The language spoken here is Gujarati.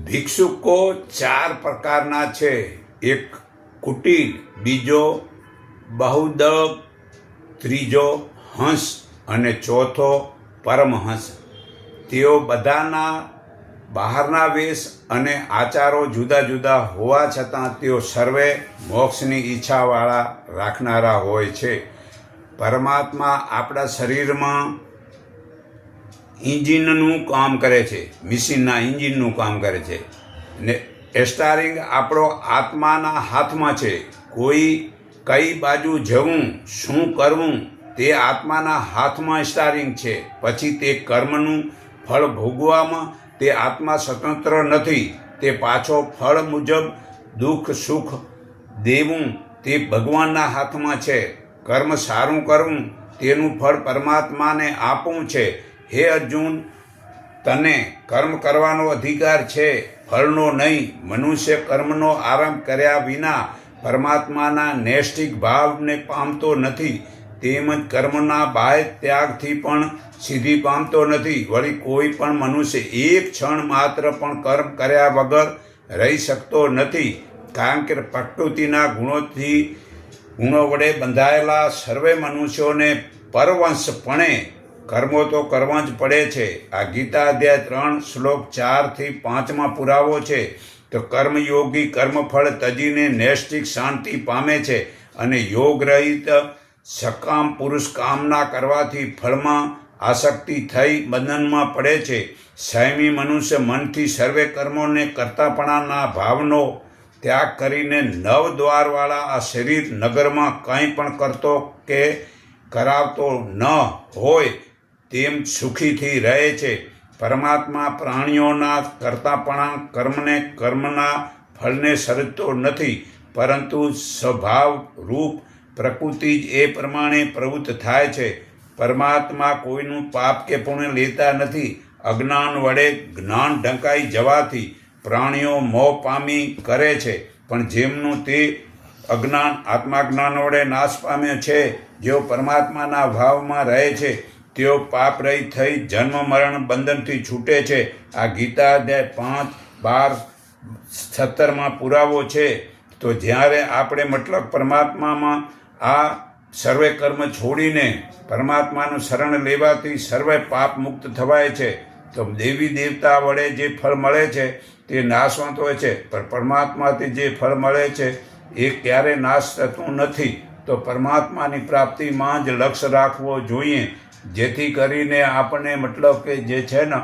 ભિક્ષુકો ચાર પ્રકારના છે. એક કુટીલ, બીજો બહુદળ, ત્રીજો હંસ અને ચોથો પરમહંસ. તેઓ બધાના બહારના વેશ અને આચારો જુદા જુદા હોવા છતાં તેઓ સર્વે મોક્ષની ઈચ્છાવાળા રાખનારા હોય છે. પરમાત્મા આપણા શરીરમાં ઇન્જિનનું કામ કરે છે, મશીનના ઇન્જિનનું કામ કરે છે ને સ્ટારિંગ આપણો આત્માના હાથમાં છે. કઈ બાજુ જવું, શું કરવું તે આત્માના હાથમાં સ્ટારિંગ છે. પછી તે કર્મનું ફળ ભોગવામાં તે આત્મા સ્વતંત્ર નથી. તે પાછો ફળ મુજબ દુઃખ સુખ દેવું તે ભગવાનના હાથમાં છે. કર્મ સારું કરવું તેનું ફળ પરમાત્માને આપવું છે. હે અર્જુન, તને કર્મ કરવાનો અધિકાર છે, ફળનો નહીં. મનુષ્ય કર્મનો આરંભ કર્યા વિના પરમાત્માના નૈષ્ઠિક ભાવને પામતો નથી. તેમજ કર્મના બાહ્ય ત્યાગથી પણ સિદ્ધિ પામતો નથી. વળી કોઈ પણ મનુષ્ય એક ક્ષણ માત્ર પણ કર્મ કર્યા વગર રહી શકતો નથી. કારણ કે પ્રકૃતિના ગુણો વડે બંધાયેલા સર્વે મનુષ્યોને પરવંશપણે કર્મો તો કરવા જ પડે છે. આ ગીતા અધ્યાય 3 શ્લોક 4 થી 5 પુરાવો છે. તો કર્મયોગી કર્મફળ તજીને નૈષ્ઠિક શાંતિ પામે છે અને યોગ રહિત સકામ પુરુષ કામના કરવાથી ફળમાં આસક્તિ થઈ બંધનમાં પડે છે. સંયમી મનુષ્ય મનથી સર્વે કર્મોને કરતાપણાના ભાવનો ત્યાગ કરીને નવ દ્વારવાળા આ શરીર નગરમાં કંઈ પણ કરતો કે કરાવતો ન હોય તેમ સુખીથી રહે છે. પરમાત્મા પ્રાણીઓના કરતાપણા કર્મના ફળને સર્જતો નથી, પરંતુ સ્વભાવ રૂપ પ્રકૃતિ જ એ પ્રમાણે પ્રવૃત્ત થાય છે. પરમાત્મા કોઈનું પાપ કે પુણ્ય લેતા નથી. અજ્ઞાન વડે જ્ઞાન ઢંકાઈ જવાથી પ્રાણીઓ મોહ પામી કરે છે, પણ જેમનું તે અજ્ઞાન આત્માજ્ઞાન વડે નાશ પામ્યો છે, જેઓ પરમાત્માના ભાવમાં રહે છે, તેઓ પાપ રહિત થઈ જન્મ મરણ બંધનથી છૂટે છે. આ ગીતા અધ્યાય 5, 12, 17 પુરાવો છે. તો જ્યારે આપણે મતલબ પરમાત્મામાં આ સર્વે કર્મ છોડીને પરમાત્માનું શરણ લેવાથી સર્વે પાપ મુક્ત થવાય છે. તો દેવી દેવતા વડે જે ફળ મળે છે તે નાશવંત હોય છે, પણ પરમાત્માથી જે ફળ મળે છે એ ક્યારે નાશ થતું નથી. તો પરમાત્માની પ્રાપ્તિમાં જ લક્ષ્ય રાખવો જોઈએ, જેથી કરીને આપણે મતલબ કે જે છે ને